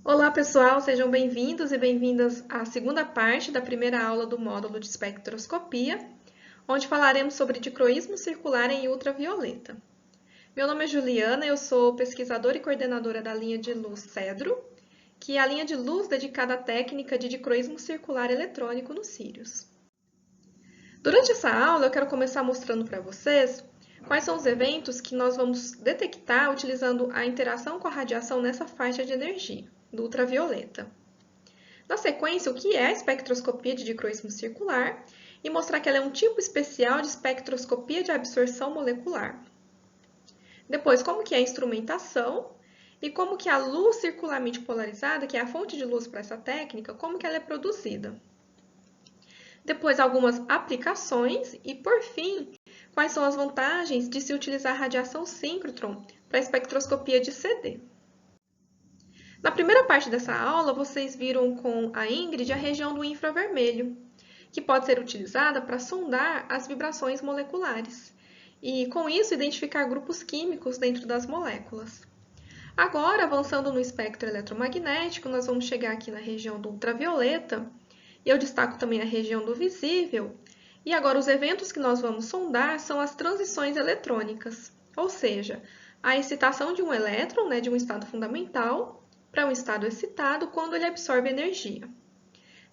Olá, pessoal, sejam bem-vindos e bem-vindas à segunda parte da primeira aula do módulo de espectroscopia, onde falaremos sobre dicroísmo circular em ultravioleta. Meu nome é Juliana, eu sou pesquisadora e coordenadora da linha de luz CEDRO, que é a linha de luz dedicada à técnica de dicroísmo circular eletrônico nos cílios. Durante essa aula, eu quero começar mostrando para vocês quais são os eventos que nós vamos detectar utilizando a interação com a radiação nessa faixa de energia, do ultravioleta. Na sequência, o que é a espectroscopia de dicroísmo circular e mostrar que ela é um tipo especial de espectroscopia de absorção molecular. Depois, como que é a instrumentação e como que a luz circularmente polarizada, que é a fonte de luz para essa técnica, como que ela é produzida. Depois, algumas aplicações e, por fim, quais são as vantagens de se utilizar radiação síncrotron para a espectroscopia de CD. Na primeira parte dessa aula, vocês viram com a Ingrid a região do infravermelho, que pode ser utilizada para sondar as vibrações moleculares e, com isso, identificar grupos químicos dentro das moléculas. Agora, avançando no espectro eletromagnético, nós vamos chegar aqui na região do ultravioleta, e eu destaco também a região do visível. E agora, os eventos que nós vamos sondar são as transições eletrônicas, ou seja, a excitação de um elétron, de um estado fundamental, para um estado excitado quando ele absorve energia.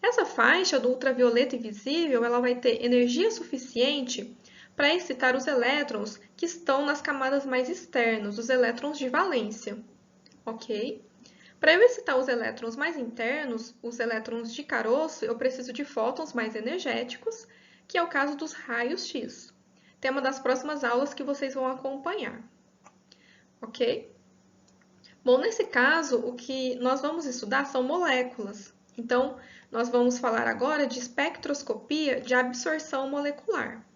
Essa faixa do ultravioleta invisível ela vai ter energia suficiente para excitar os elétrons que estão nas camadas mais externas, os elétrons de valência. Ok? Para eu excitar os elétrons mais internos, os elétrons de caroço, eu preciso de fótons mais energéticos, que é o caso dos raios X. Tema das próximas aulas que vocês vão acompanhar. Ok? Bom, nesse caso, o que nós vamos estudar são moléculas. Então, nós vamos falar agora de espectroscopia de absorção molecular.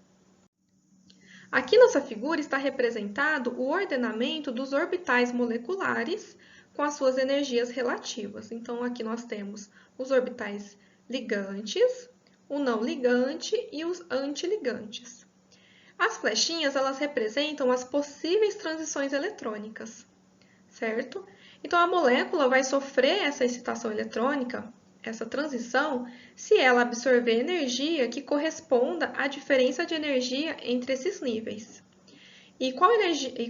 Aqui nessa figura está representado o ordenamento dos orbitais moleculares com as suas energias relativas. Então, aqui nós temos os orbitais ligantes, o não ligante e os antiligantes. As flechinhas, elas representam as possíveis transições eletrônicas, certo? Então, a molécula vai sofrer essa excitação eletrônica, essa transição, se ela absorver energia que corresponda à diferença de energia entre esses níveis. E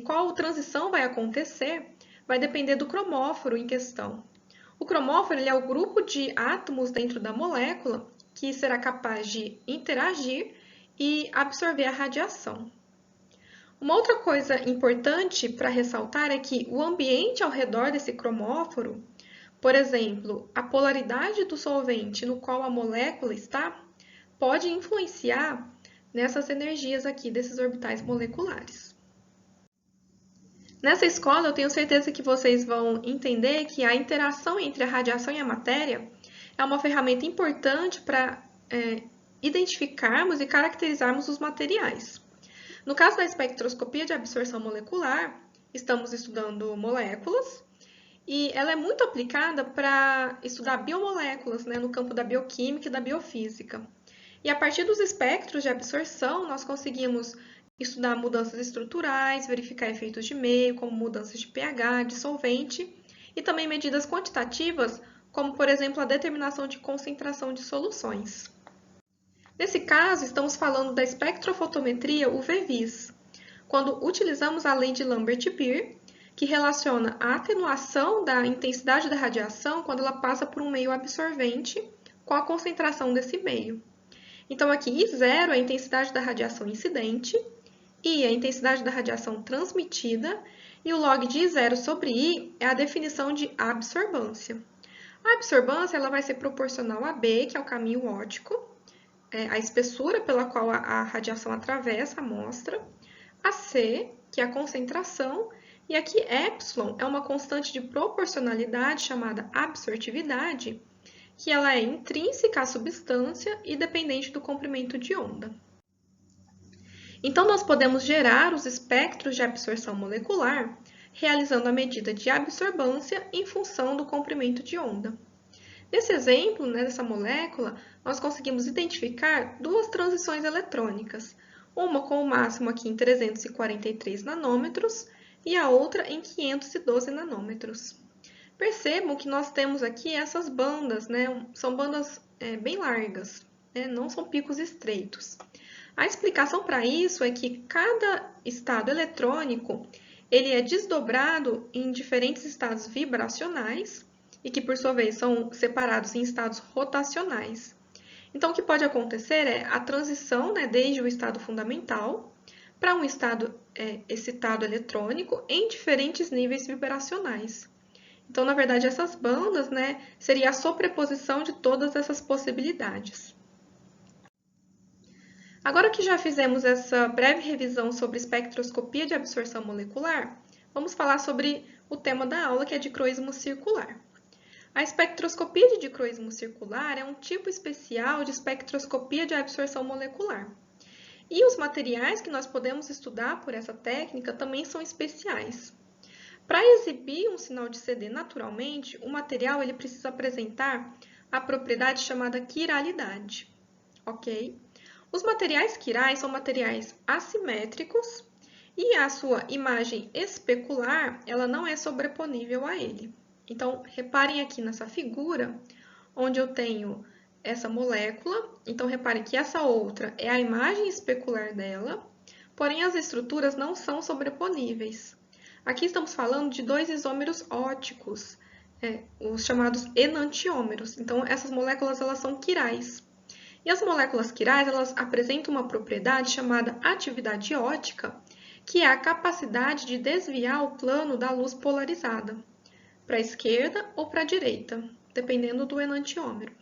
qual transição vai acontecer vai depender do cromóforo em questão. O cromóforo ele é o grupo de átomos dentro da molécula que será capaz de interagir e absorver a radiação. Uma outra coisa importante para ressaltar é que o ambiente ao redor desse cromóforo, por exemplo, a polaridade do solvente no qual a molécula está, pode influenciar nessas energias aqui desses orbitais moleculares. Nessa escola, eu tenho certeza que vocês vão entender que a interação entre a radiação e a matéria é uma ferramenta importante para identificarmos e caracterizarmos os materiais. No caso da espectroscopia de absorção molecular, estamos estudando moléculas e ela é muito aplicada para estudar biomoléculas, no campo da bioquímica e da biofísica. E a partir dos espectros de absorção, nós conseguimos estudar mudanças estruturais, verificar efeitos de meio, como mudanças de pH, de solvente, e também medidas quantitativas, como, por exemplo, a determinação de concentração de soluções. Nesse caso, estamos falando da espectrofotometria UV-Vis, quando utilizamos a lei de Lambert-Beer, que relaciona a atenuação da intensidade da radiação quando ela passa por um meio absorvente com a concentração desse meio. Então, aqui I0 é a intensidade da radiação incidente, I é a intensidade da radiação transmitida, e o log de I0 sobre I é a definição de absorbância. A absorbância ela vai ser proporcional a B, que é o caminho óptico, a espessura pela qual a radiação atravessa a amostra, a C, que é a concentração, e aqui epsilon é uma constante de proporcionalidade chamada absortividade, que ela é intrínseca à substância e dependente do comprimento de onda. Então, nós podemos gerar os espectros de absorção molecular realizando a medida de absorbância em função do comprimento de onda. Nesse exemplo, dessa molécula, nós conseguimos identificar duas transições eletrônicas, uma com o máximo aqui em 343 nanômetros e a outra em 512 nanômetros. Percebam que nós temos aqui essas bandas, né? São bandas bem largas, né? Não são picos estreitos. A explicação para isso é que cada estado eletrônico ele é desdobrado em diferentes estados vibracionais e que, por sua vez, são separados em estados rotacionais. Então, o que pode acontecer é a transição, né, desde o estado fundamental para um estado excitado eletrônico em diferentes níveis vibracionais. Então, na verdade, essas bandas, né, seria a sobreposição de todas essas possibilidades. Agora que já fizemos essa breve revisão sobre espectroscopia de absorção molecular, vamos falar sobre o tema da aula, que é dicroísmo circular. A espectroscopia de dicroísmo circular é um tipo especial de espectroscopia de absorção molecular. E os materiais que nós podemos estudar por essa técnica também são especiais. Para exibir um sinal de CD naturalmente, o material ele precisa apresentar a propriedade chamada quiralidade, ok? Os materiais quirais são materiais assimétricos e a sua imagem especular ela não é sobreponível a ele. Então, reparem aqui nessa figura, onde eu tenho essa molécula. Então, reparem que essa outra é a imagem especular dela, porém as estruturas não são sobreponíveis. Aqui estamos falando de dois isômeros óticos, os chamados enantiômeros. Então, essas moléculas elas são quirais. E as moléculas quirais, elas apresentam uma propriedade chamada atividade ótica, que é a capacidade de desviar o plano da luz polarizada, para a esquerda ou para a direita, dependendo do enantiômero.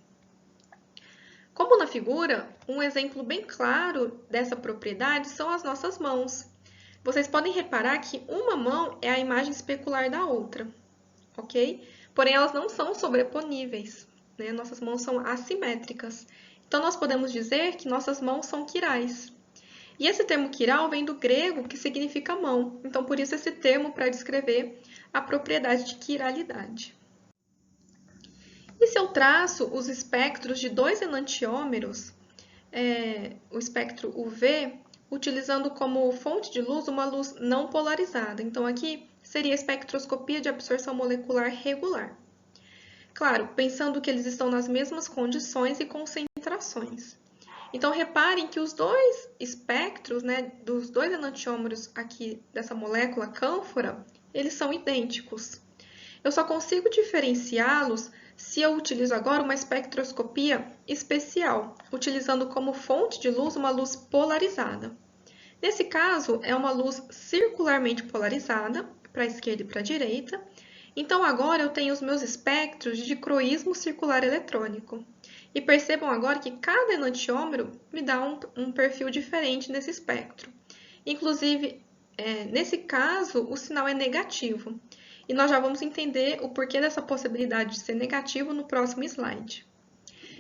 Como na figura, um exemplo bem claro dessa propriedade são as nossas mãos. Vocês podem reparar que uma mão é a imagem especular da outra, ok? Porém, elas não são sobreponíveis, né? Nossas mãos são assimétricas. Então, nós podemos dizer que nossas mãos são quirais. E esse termo quiral vem do grego, que significa mão. Então, por isso esse termo para descrever a propriedade de quiralidade. E se eu traço os espectros de dois enantiômeros, o espectro UV, utilizando como fonte de luz uma luz não polarizada. Então, aqui seria a espectroscopia de absorção molecular regular. Claro, pensando que eles estão nas mesmas condições e concentrações. Então, reparem que os dois espectros, né, dos dois enantiômeros aqui dessa molécula cânfora, eles são idênticos. Eu só consigo diferenciá-los se eu utilizo agora uma espectroscopia especial, utilizando como fonte de luz uma luz polarizada. Nesse caso, é uma luz circularmente polarizada, para a esquerda e para a direita. Então, agora eu tenho os meus espectros de dicroísmo circular eletrônico. E percebam agora que cada enantiômero me dá um perfil diferente nesse espectro. Inclusive, nesse caso, o sinal é negativo. E nós já vamos entender o porquê dessa possibilidade de ser negativo no próximo slide.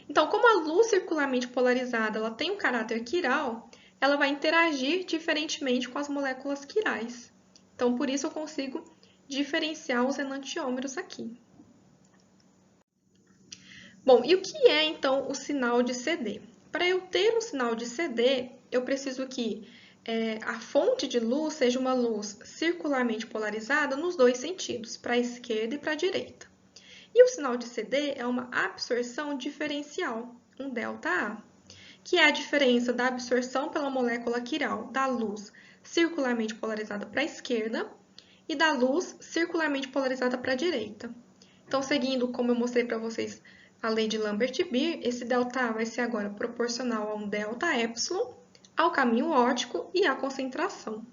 Então, como a luz circularmente polarizada ela tem um caráter quiral, ela vai interagir diferentemente com as moléculas quirais. Então, por isso eu consigo diferenciar os enantiômeros aqui. Bom, e o que é, então, o sinal de CD? Para eu ter um sinal de CD, eu preciso que a fonte de luz seja uma luz circularmente polarizada nos dois sentidos, para a esquerda e para a direita. E o sinal de CD é uma absorção diferencial, um ΔA, que é a diferença da absorção pela molécula quiral da luz circularmente polarizada para a esquerda e da luz circularmente polarizada para a direita. Então, seguindo como eu mostrei para vocês a lei de Lambert-Beer, esse ΔA vai ser agora proporcional a um ΔΕ, ao caminho óptico e à concentração.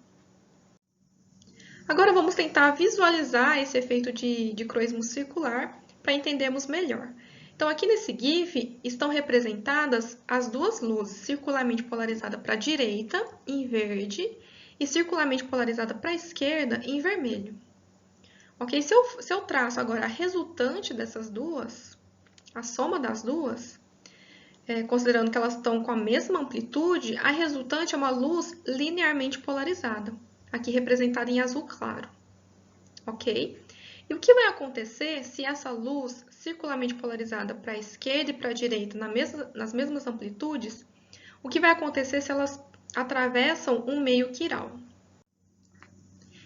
Agora vamos tentar visualizar esse efeito de dicroísmo circular para entendermos melhor. Então, aqui nesse GIF estão representadas as duas luzes, circularmente polarizada para a direita, em verde, e circularmente polarizada para a esquerda, em vermelho. Ok? Se eu traço agora a resultante dessas duas, a soma das duas, considerando que elas estão com a mesma amplitude, a resultante é uma luz linearmente polarizada, aqui representada em azul claro. Ok? E o que vai acontecer se essa luz circularmente polarizada para a esquerda e para a direita nas mesmas amplitudes, o que vai acontecer se elas atravessam um meio quiral?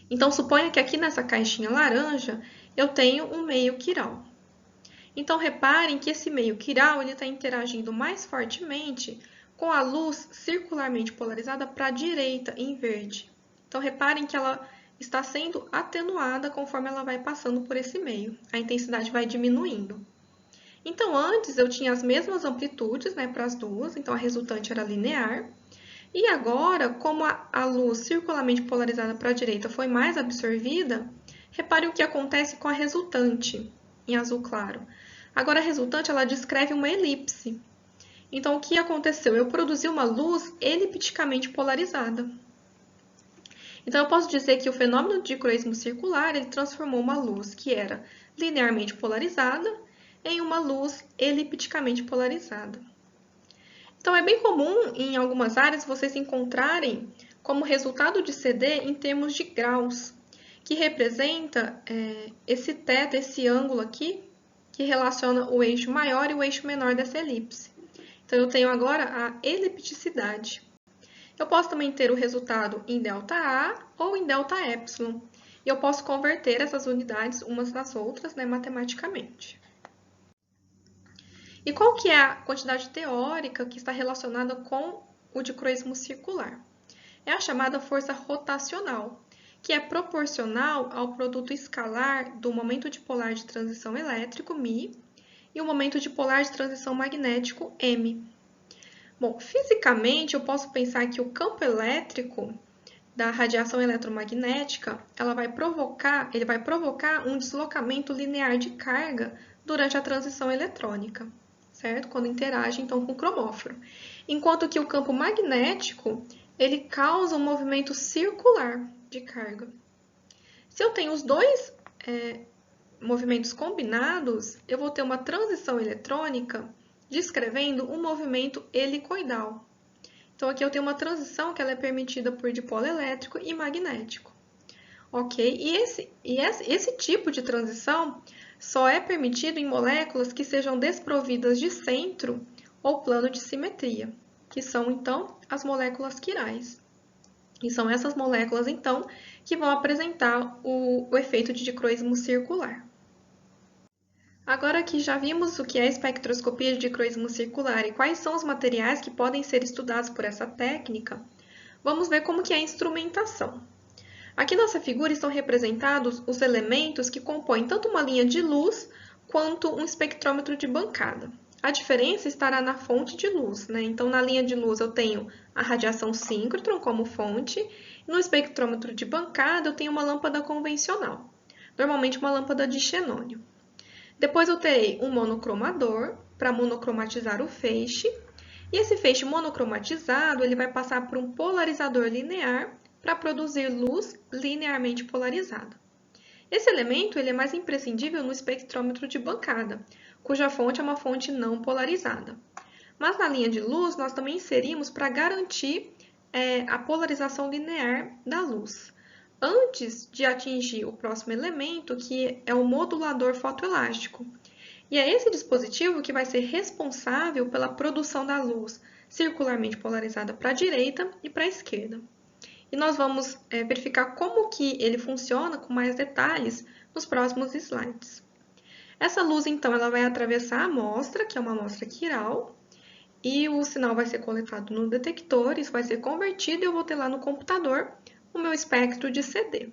Então, suponha que aqui nessa caixinha laranja eu tenho um meio quiral. Então, reparem que esse meio quiral está interagindo mais fortemente com a luz circularmente polarizada para a direita, em verde. Então, reparem que ela está sendo atenuada conforme ela vai passando por esse meio. A intensidade vai diminuindo. Então, antes eu tinha as mesmas amplitudes, né, para as duas, então a resultante era linear. E agora, como a luz circularmente polarizada para a direita foi mais absorvida, reparem o que acontece com a resultante, em azul claro. Agora, a resultante, ela descreve uma elipse. Então, o que aconteceu? Eu produzi uma luz elipticamente polarizada. Então, eu posso dizer que o fenômeno de dicroísmo circular, ele transformou uma luz que era linearmente polarizada em uma luz elipticamente polarizada. Então, é bem comum em algumas áreas vocês encontrarem como resultado de CD em termos de graus, que representa esse θ, esse ângulo aqui, que relaciona o eixo maior e o eixo menor dessa elipse. Então, eu tenho agora a elipticidade. Eu posso também ter o resultado em ΔA ou em ΔY. E eu posso converter essas unidades umas nas outras, né, matematicamente. E qual que é a quantidade teórica que está relacionada com o dicroísmo circular? É a chamada força rotacional, que é proporcional ao produto escalar do momento dipolar de transição elétrico, μ, e o momento dipolar de transição magnético, m. Bom, fisicamente, eu posso pensar que o campo elétrico da radiação eletromagnética, ele vai provocar um deslocamento linear de carga durante a transição eletrônica, certo? Quando interage, então, com o cromóforo. Enquanto que o campo magnético, ele causa um movimento circular de carga. Se eu tenho os dois movimentos combinados, eu vou ter uma transição eletrônica descrevendo um movimento helicoidal. Então, aqui eu tenho uma transição que ela é permitida por dipolo elétrico e magnético. Ok? E esse tipo de transição só é permitido em moléculas que sejam desprovidas de centro ou plano de simetria, que são, então, as moléculas quirais. E são essas moléculas, então, que vão apresentar o efeito de dicroísmo circular. Agora que já vimos o que é a espectroscopia de dicroísmo circular e quais são os materiais que podem ser estudados por essa técnica, vamos ver como que é a instrumentação. Aqui nessa figura estão representados os elementos que compõem tanto uma linha de luz quanto um espectrômetro de bancada. A diferença estará na fonte de luz, né? Então, na linha de luz eu tenho a radiação síncrotron como fonte, e no espectrômetro de bancada eu tenho uma lâmpada convencional, normalmente uma lâmpada de xenônio. Depois eu terei um monocromador para monocromatizar o feixe, e esse feixe monocromatizado ele vai passar por um polarizador linear para produzir luz linearmente polarizada. Esse elemento ele é mais imprescindível no espectrômetro de bancada, cuja fonte é uma fonte não polarizada. Mas na linha de luz, nós também inserimos para garantir a polarização linear da luz, antes de atingir o próximo elemento, que é o modulador fotoelástico. E é esse dispositivo que vai ser responsável pela produção da luz circularmente polarizada para a direita e para a esquerda. E nós vamos verificar como que ele funciona com mais detalhes nos próximos slides. Essa luz, então, ela vai atravessar a amostra, que é uma amostra quiral, e o sinal vai ser coletado no detector, isso vai ser convertido e eu vou ter lá no computador o meu espectro de CD.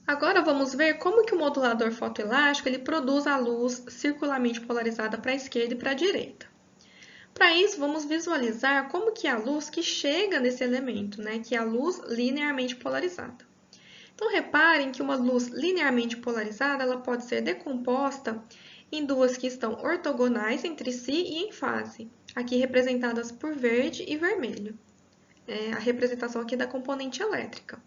Agora vamos ver como que o modulador fotoelástico ele produz a luz circularmente polarizada para a esquerda e para a direita. Para isso, vamos visualizar como que é a luz que chega nesse elemento, né, que é a luz linearmente polarizada. Então, reparem que uma luz linearmente polarizada ela pode ser decomposta em duas que estão ortogonais entre si e em fase, aqui representadas por verde e vermelho. A representação aqui da componente elétrica.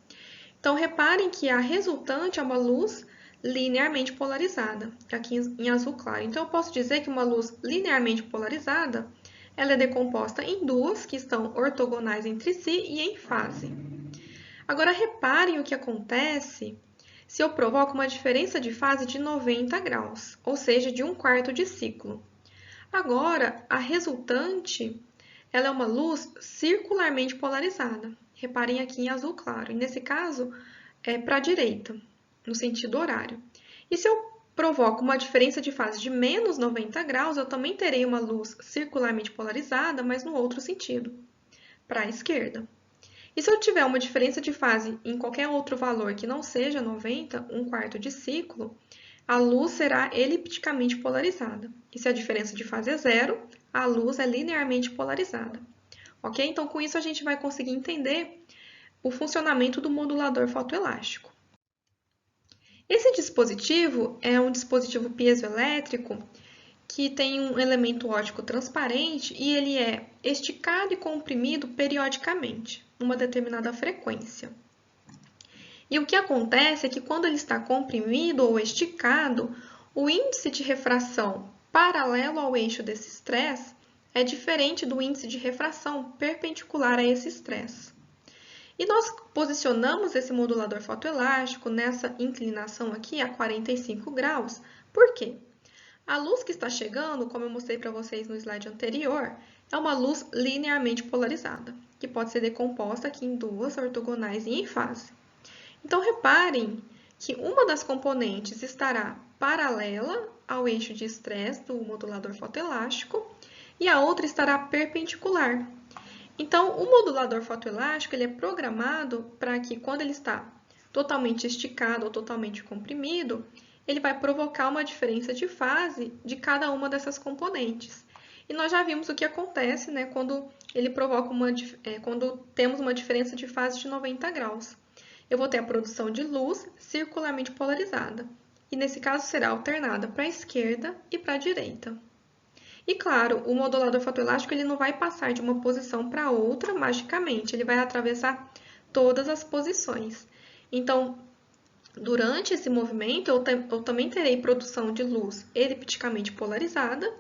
Então, reparem que a resultante é uma luz linearmente polarizada, aqui em azul claro. Então, eu posso dizer que uma luz linearmente polarizada ela é decomposta em duas que estão ortogonais entre si e em fase. Agora, reparem o que acontece se eu provoco uma diferença de fase de 90 graus, ou seja, de 1/4 de ciclo. Agora, a resultante ela é uma luz circularmente polarizada. Reparem aqui em azul claro. E nesse caso, é para a direita. no sentido horário. E se eu provoco uma diferença de fase de menos 90 graus, eu também terei uma luz circularmente polarizada, mas no outro sentido, para a esquerda. E se eu tiver uma diferença de fase em qualquer outro valor que não seja 90, 1/4 de ciclo, a luz será elipticamente polarizada. E se a diferença de fase é zero, a luz é linearmente polarizada. Ok? Então, com isso, a gente vai conseguir entender o funcionamento do modulador fotoelástico. Esse dispositivo é um dispositivo piezoelétrico que tem um elemento óptico transparente e ele é esticado e comprimido periodicamente, numa determinada frequência. E o que acontece é que quando ele está comprimido ou esticado, o índice de refração paralelo ao eixo desse estresse é diferente do índice de refração perpendicular a esse estresse. E nós posicionamos esse modulador fotoelástico nessa inclinação aqui a 45 graus. Por quê? A luz que está chegando, como eu mostrei para vocês no slide anterior, é uma luz linearmente polarizada, que pode ser decomposta aqui em duas ortogonais e em fase. Então, reparem que uma das componentes estará paralela ao eixo de estresse do modulador fotoelástico e a outra estará perpendicular. Então, o modulador fotoelástico ele é programado para que, quando ele está totalmente esticado ou totalmente comprimido, ele vai provocar uma diferença de fase de cada uma dessas componentes. E nós já vimos o que acontece, né, quando ele provoca quando temos uma diferença de fase de 90 graus. Eu vou ter a produção de luz circularmente polarizada, e nesse caso será alternada para a esquerda e para a direita. E claro, o modulador fotoelástico ele não vai passar de uma posição para outra magicamente, ele vai atravessar todas as posições. Então, durante esse movimento, eu também terei produção de luz elipticamente polarizada.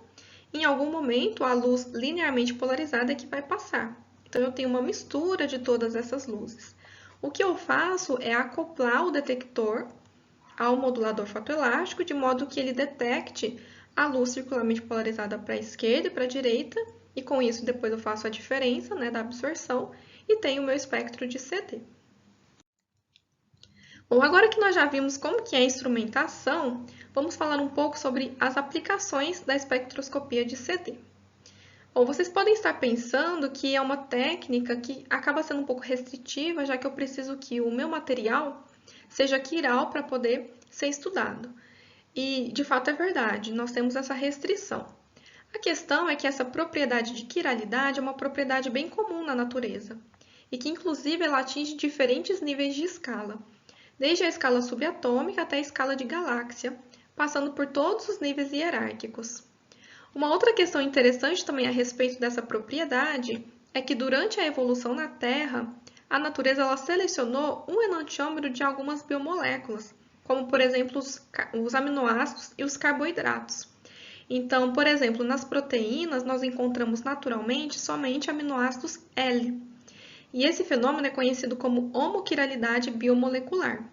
Em algum momento, a luz linearmente polarizada é que vai passar. Então, eu tenho uma mistura de todas essas luzes. O que eu faço é acoplar o detector ao modulador fotoelástico, de modo que ele detecte a luz circularmente polarizada para a esquerda e para a direita, e com isso depois eu faço a diferença, né, da absorção e tenho o meu espectro de CD. Bom, agora que nós já vimos como que é a instrumentação, vamos falar um pouco sobre as aplicações da espectroscopia de CD. Bom, vocês podem estar pensando que é uma técnica que acaba sendo um pouco restritiva, já que eu preciso que o meu material seja quiral para poder ser estudado. E, de fato, é verdade, nós temos essa restrição. A questão é que essa propriedade de quiralidade é uma propriedade bem comum na natureza e que, inclusive, ela atinge diferentes níveis de escala, desde a escala subatômica até a escala de galáxia, passando por todos os níveis hierárquicos. Uma outra questão interessante também a respeito dessa propriedade é que durante a evolução na Terra, a natureza ela selecionou um enantiômero de algumas biomoléculas, como por exemplo os aminoácidos e os carboidratos. Então, por exemplo, nas proteínas nós encontramos naturalmente somente aminoácidos L. E esse fenômeno é conhecido como homoquiralidade biomolecular,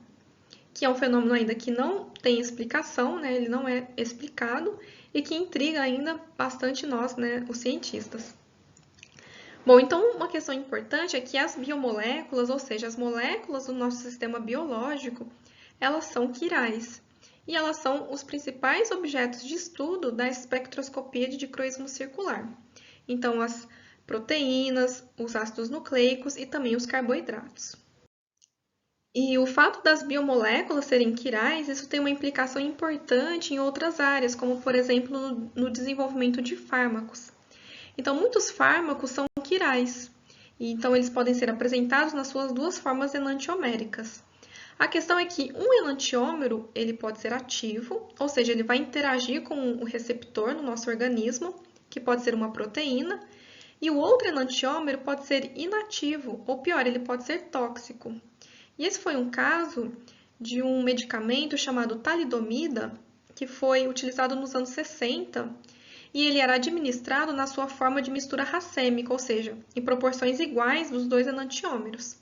que é um fenômeno ainda que não tem explicação, né? Ele não é explicado e que intriga ainda bastante nós, né, os cientistas. Bom, então uma questão importante é que as biomoléculas, ou seja, as moléculas do nosso sistema biológico, elas são quirais e elas são os principais objetos de estudo da espectroscopia de dicroísmo circular. Então, as proteínas, os ácidos nucleicos e também os carboidratos. E o fato das biomoléculas serem quirais, isso tem uma implicação importante em outras áreas, como por exemplo no desenvolvimento de fármacos. Então, muitos fármacos são quirais, e então eles podem ser apresentados nas suas duas formas enantioméricas. A questão é que um enantiômero ele pode ser ativo, ou seja, ele vai interagir com o receptor no nosso organismo, que pode ser uma proteína, e o outro enantiômero pode ser inativo, ou pior, ele pode ser tóxico. E esse foi um caso de um medicamento chamado talidomida, que foi utilizado nos anos 60, e ele era administrado na sua forma de mistura racêmica, ou seja, em proporções iguais dos dois enantiômeros.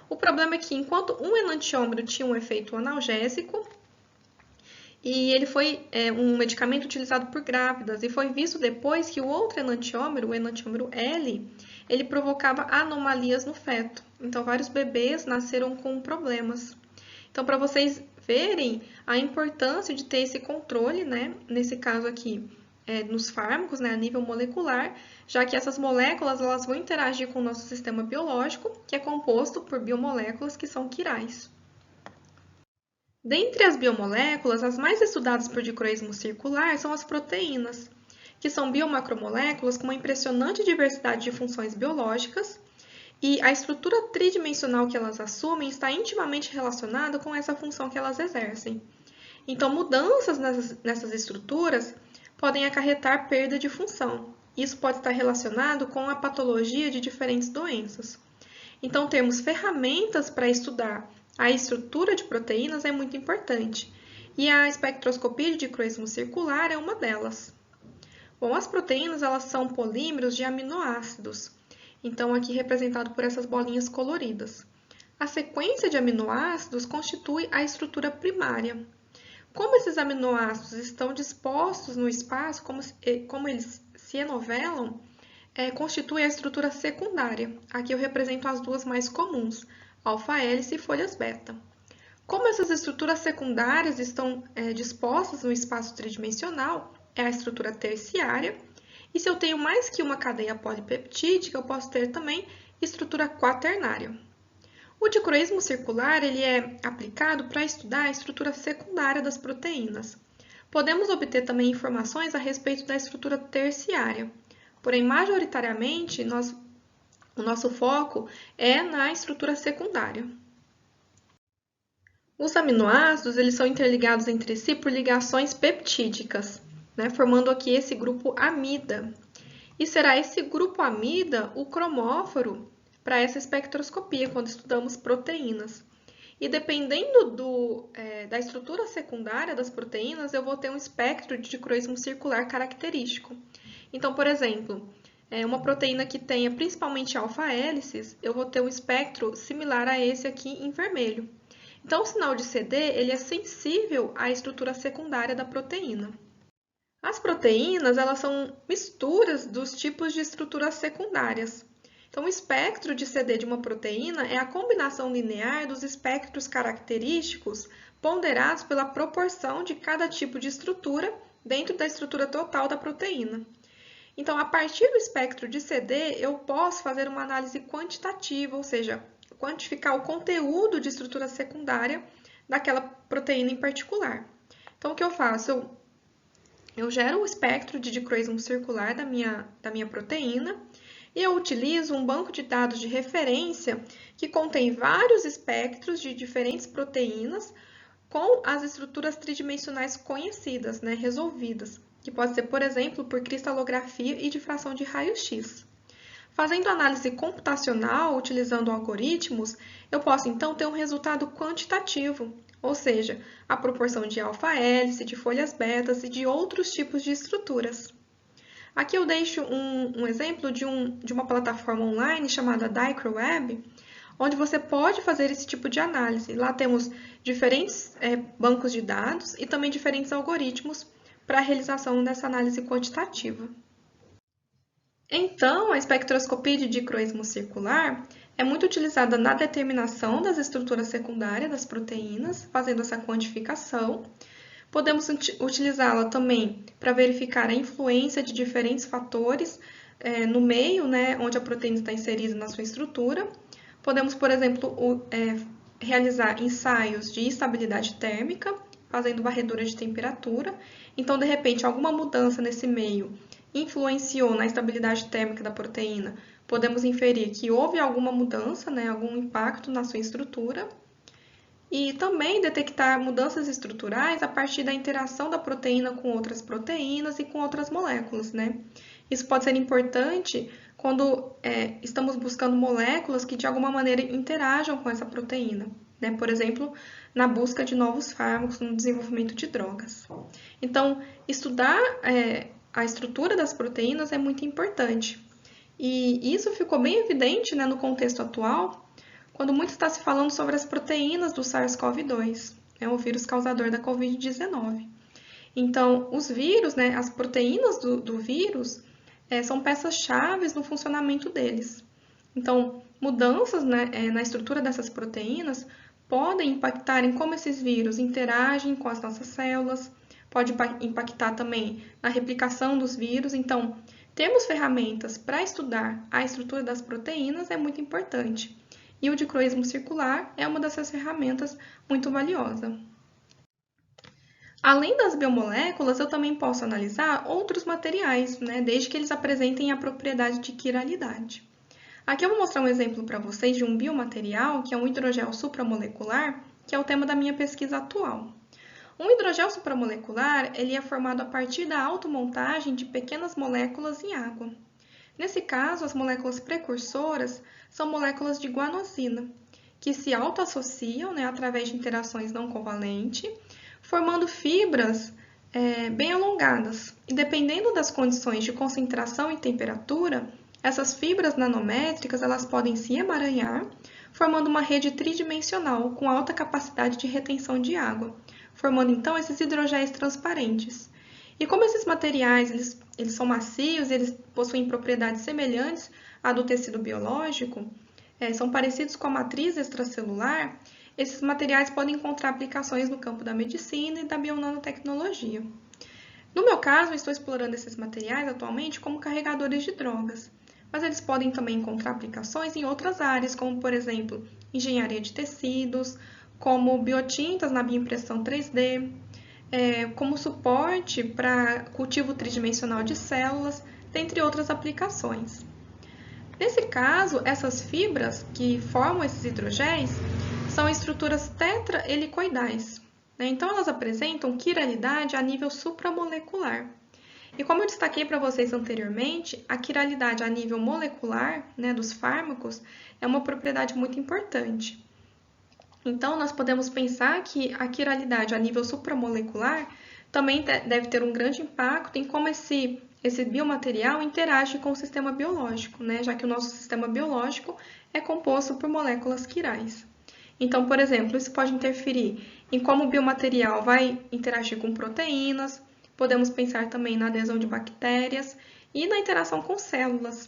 O problema é que, enquanto um enantiômero tinha um efeito analgésico, e ele foi um medicamento utilizado por grávidas, e foi visto depois que o outro enantiômero, o enantiômero L, ele provocava anomalias no feto. Então, vários bebês nasceram com problemas. Então, para vocês verem a importância de ter esse controle, né? Nesse caso aqui, nos fármacos, né, a nível molecular, já que essas moléculas elas vão interagir com o nosso sistema biológico, que é composto por biomoléculas que são quirais. Dentre as biomoléculas, as mais estudadas por dicroísmo circular são as proteínas, que são biomacromoléculas com uma impressionante diversidade de funções biológicas, e a estrutura tridimensional que elas assumem está intimamente relacionada com essa função que elas exercem. Então, mudanças nessas estruturas podem acarretar perda de função. Isso pode estar relacionado com a patologia de diferentes doenças. Então, termos ferramentas para estudar a estrutura de proteínas é muito importante, e a espectroscopia de dicroísmo circular é uma delas. Bom, as proteínas elas são polímeros de aminoácidos, então aqui representado por essas bolinhas coloridas. A sequência de aminoácidos constitui a estrutura primária. Como esses aminoácidos estão dispostos no espaço, como eles se enovelam, constitui a estrutura secundária. Aqui eu represento as duas mais comuns, alfa-hélice e folhas beta. Como essas estruturas secundárias estão dispostas no espaço tridimensional, é a estrutura terciária. E se eu tenho mais que uma cadeia polipeptídica, eu posso ter também estrutura quaternária. O dicroísmo circular ele é aplicado para estudar a estrutura secundária das proteínas. Podemos obter também informações a respeito da estrutura terciária, porém, majoritariamente, o nosso foco é na estrutura secundária. Os aminoácidos eles são interligados entre si por ligações peptídicas, né, formando aqui esse grupo amida. E será esse grupo amida o cromóforo para essa espectroscopia, quando estudamos proteínas. E dependendo da estrutura secundária das proteínas, eu vou ter um espectro de dicroísmo circular característico. Então, por exemplo, uma proteína que tenha principalmente alfa-hélices, eu vou ter um espectro similar a esse aqui em vermelho. Então, o sinal de CD ele é sensível à estrutura secundária da proteína. As proteínas elas são misturas dos tipos de estruturas secundárias. Então, o espectro de CD de uma proteína é a combinação linear dos espectros característicos ponderados pela proporção de cada tipo de estrutura dentro da estrutura total da proteína. Então, a partir do espectro de CD, eu posso fazer uma análise quantitativa, ou seja, quantificar o conteúdo de estrutura secundária daquela proteína em particular. Então, o que eu faço? Eu gero o espectro de dicroísmo circular da minha proteína e eu utilizo um banco de dados de referência que contém vários espectros de diferentes proteínas com as estruturas tridimensionais conhecidas, né, resolvidas, que pode ser, por exemplo, por cristalografia e difração de raio-x. Fazendo análise computacional, utilizando algoritmos, eu posso então ter um resultado quantitativo, ou seja, a proporção de alfa-hélice, de folhas betas e de outros tipos de estruturas. Aqui eu deixo um exemplo de uma plataforma online chamada DicroWeb, onde você pode fazer esse tipo de análise. Lá temos diferentes bancos de dados e também diferentes algoritmos para a realização dessa análise quantitativa. Então, a espectroscopia de dicroísmo circular é muito utilizada na determinação das estruturas secundárias das proteínas, fazendo essa quantificação. Podemos utilizá-la também para verificar a influência de diferentes fatores no meio, né, onde a proteína está inserida na sua estrutura. Podemos, por exemplo, realizar ensaios de estabilidade térmica, fazendo varredura de temperatura. Então, de repente, alguma mudança nesse meio influenciou na estabilidade térmica da proteína, podemos inferir que houve alguma mudança, né, algum impacto na sua estrutura. E também detectar mudanças estruturais a partir da interação da proteína com outras proteínas e com outras moléculas, né? Isso pode ser importante quando estamos buscando moléculas que de alguma maneira interajam com essa proteína, né? Por exemplo, na busca de novos fármacos, no desenvolvimento de drogas. Então, estudar a estrutura das proteínas é muito importante. E isso ficou bem evidente, né, no contexto atual, quando muito está se falando sobre as proteínas do SARS-CoV-2, o vírus causador da Covid-19. Então, os vírus, né, as proteínas do vírus, são peças-chave no funcionamento deles. Então, mudanças, né, na estrutura dessas proteínas podem impactar em como esses vírus interagem com as nossas células, pode impactar também na replicação dos vírus. Então, termos ferramentas para estudar a estrutura das proteínas é muito importante. E o dicroísmo circular é uma dessas ferramentas muito valiosa. Além das biomoléculas, eu também posso analisar outros materiais, desde que eles apresentem a propriedade de quiralidade. Aqui eu vou mostrar um exemplo para vocês de um biomaterial, que é um hidrogel supramolecular, que é o tema da minha pesquisa atual. Um hidrogel supramolecular ele é formado a partir da automontagem de pequenas moléculas em água. Nesse caso, as moléculas precursoras são moléculas de guanosina, que se autoassociam através de interações não covalentes, formando fibras bem alongadas. E dependendo das condições de concentração e temperatura, essas fibras nanométricas elas podem se emaranhar, formando uma rede tridimensional com alta capacidade de retenção de água, formando então esses hidrogéis transparentes. E como esses materiais eles são macios, eles possuem propriedades semelhantes à do tecido biológico, são parecidos com a matriz extracelular, esses materiais podem encontrar aplicações no campo da medicina e da bionanotecnologia. No meu caso, eu estou explorando esses materiais atualmente como carregadores de drogas, mas eles podem também encontrar aplicações em outras áreas, como, por exemplo, engenharia de tecidos, como biotintas na bioimpressão 3D, como suporte para cultivo tridimensional de células, dentre outras aplicações. Nesse caso, essas fibras que formam esses hidrogéis são estruturas tetrahelicoidais. Então, elas apresentam quiralidade a nível supramolecular. E como eu destaquei para vocês anteriormente, a quiralidade a nível molecular dos fármacos é uma propriedade muito importante. Então, nós podemos pensar que a quiralidade a nível supramolecular também deve ter um grande impacto em como esse biomaterial interage com o sistema biológico, já que o nosso sistema biológico é composto por moléculas quirais. Então, por exemplo, isso pode interferir em como o biomaterial vai interagir com proteínas, podemos pensar também na adesão de bactérias e na interação com células.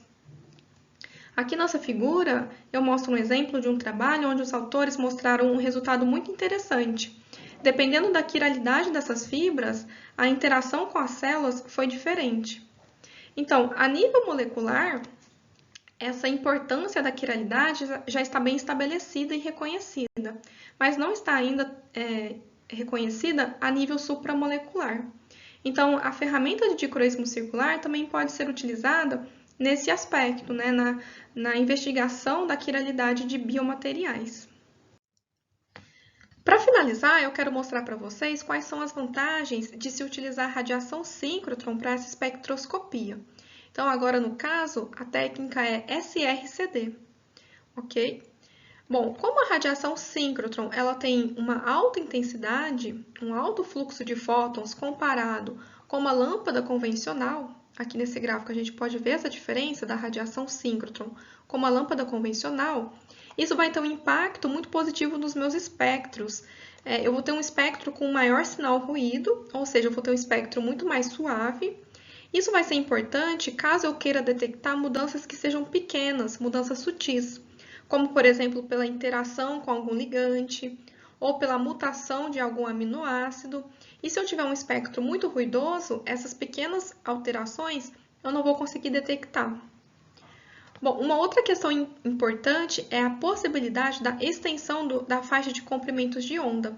Aqui nessa figura, eu mostro um exemplo de um trabalho onde os autores mostraram um resultado muito interessante. Dependendo da quiralidade dessas fibras, a interação com as células foi diferente. Então, a nível molecular, essa importância da quiralidade já está bem estabelecida e reconhecida, mas não está ainda reconhecida a nível supramolecular. Então, a ferramenta de dicroísmo circular também pode ser utilizada nesse aspecto, na investigação da quiralidade de biomateriais. Para finalizar, eu quero mostrar para vocês quais são as vantagens de se utilizar radiação síncrotron para essa espectroscopia. Então, agora no caso, a técnica é SRCD, ok? Bom, como a radiação síncrotron ela tem uma alta intensidade, um alto fluxo de fótons comparado com uma lâmpada convencional, aqui nesse gráfico a gente pode ver essa diferença da radiação síncrotron com uma lâmpada convencional, isso vai ter um impacto muito positivo nos meus espectros. Eu vou ter um espectro com maior sinal ruído, ou seja, eu vou ter um espectro muito mais suave. Isso vai ser importante caso eu queira detectar mudanças que sejam pequenas, mudanças sutis, como, por exemplo, pela interação com algum ligante ou pela mutação de algum aminoácido. E se eu tiver um espectro muito ruidoso, essas pequenas alterações eu não vou conseguir detectar. Bom, uma outra questão importante é a possibilidade da extensão da faixa de comprimentos de onda.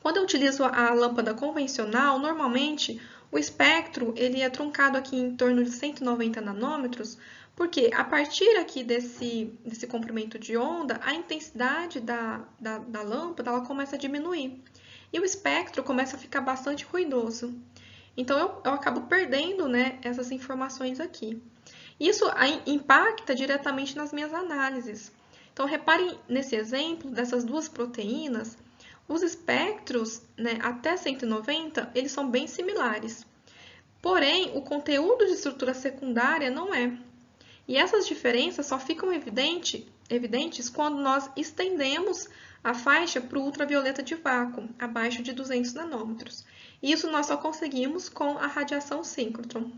Quando eu utilizo a lâmpada convencional, normalmente o espectro ele é truncado aqui em torno de 190 nanômetros, porque a partir aqui desse comprimento de onda, a intensidade da lâmpada ela começa a diminuir e o espectro começa a ficar bastante ruidoso. Então, eu acabo perdendo essas informações aqui. Isso impacta diretamente nas minhas análises. Então, reparem nesse exemplo dessas duas proteínas, os espectros até 190, eles são bem similares. Porém, o conteúdo de estrutura secundária não é. E essas diferenças só ficam evidentes quando nós estendemos a faixa para o ultravioleta de vácuo, abaixo de 200 nanômetros. Isso nós só conseguimos com a radiação síncrotron.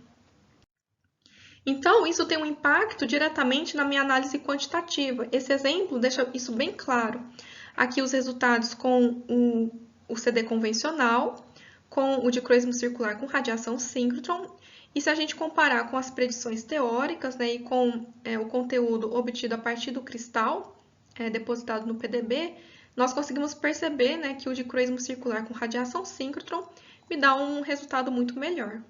Então, isso tem um impacto diretamente na minha análise quantitativa. Esse exemplo deixa isso bem claro. Aqui os resultados com o CD convencional, com o dicroísmo circular com radiação síncrotron. E se a gente comparar com as predições teóricas, né, e com o conteúdo obtido a partir do cristal depositado no PDB, nós conseguimos perceber, né, que o dicroísmo circular com radiação síncrotron me dá um resultado muito melhor.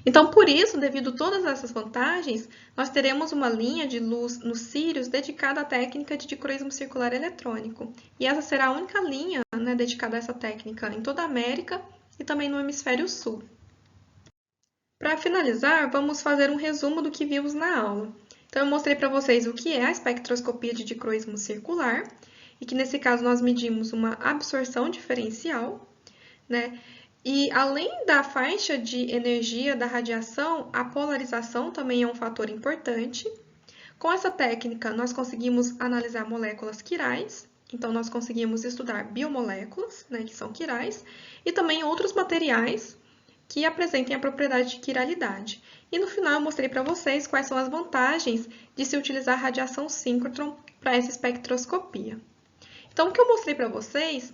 Então, por isso, devido a todas essas vantagens, nós teremos uma linha de luz nos Sirius dedicada à técnica de dicroísmo circular eletrônico. E essa será a única linha, né, dedicada a essa técnica em toda a América e também no Hemisfério Sul. Para finalizar, vamos fazer um resumo do que vimos na aula. Então, eu mostrei para vocês o que é a espectroscopia de dicroísmo circular, e que nesse caso nós medimos uma absorção diferencial, né? E além da faixa de energia da radiação, a polarização também é um fator importante. Com essa técnica, nós conseguimos analisar moléculas quirais, então nós conseguimos estudar biomoléculas, né, que são quirais, e também outros materiais que apresentem a propriedade de quiralidade. E no final eu mostrei para vocês quais são as vantagens de se utilizar radiação síncrotron para essa espectroscopia. Então, o que eu mostrei para vocês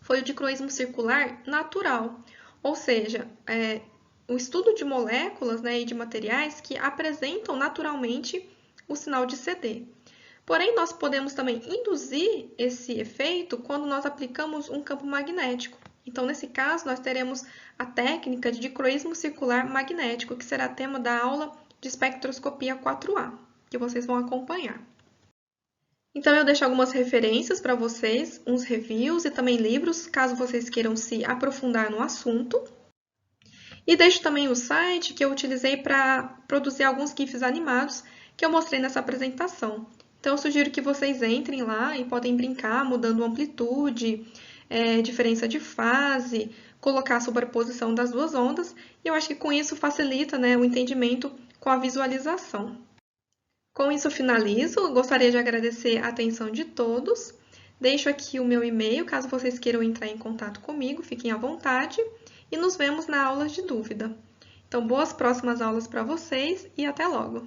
foi o dicroísmo circular natural, ou seja, o estudo de moléculas, né, e de materiais que apresentam naturalmente o sinal de CD. Porém, nós podemos também induzir esse efeito quando nós aplicamos um campo magnético. Então, nesse caso, nós teremos a técnica de dicroísmo circular magnético, que será tema da aula de espectroscopia 4A, que vocês vão acompanhar. Então, eu deixo algumas referências para vocês, uns reviews e também livros, caso vocês queiram se aprofundar no assunto. E deixo também o site que eu utilizei para produzir alguns GIFs animados que eu mostrei nessa apresentação. Então, eu sugiro que vocês entrem lá e podem brincar, mudando amplitude, diferença de fase, colocar a sobreposição das duas ondas, e eu acho que com isso facilita, né, o entendimento com a visualização. Com isso, eu finalizo. Gostaria de agradecer a atenção de todos. Deixo aqui o meu e-mail, caso vocês queiram entrar em contato comigo, fiquem à vontade. E nos vemos na aula de dúvida. Então, boas próximas aulas para vocês e até logo!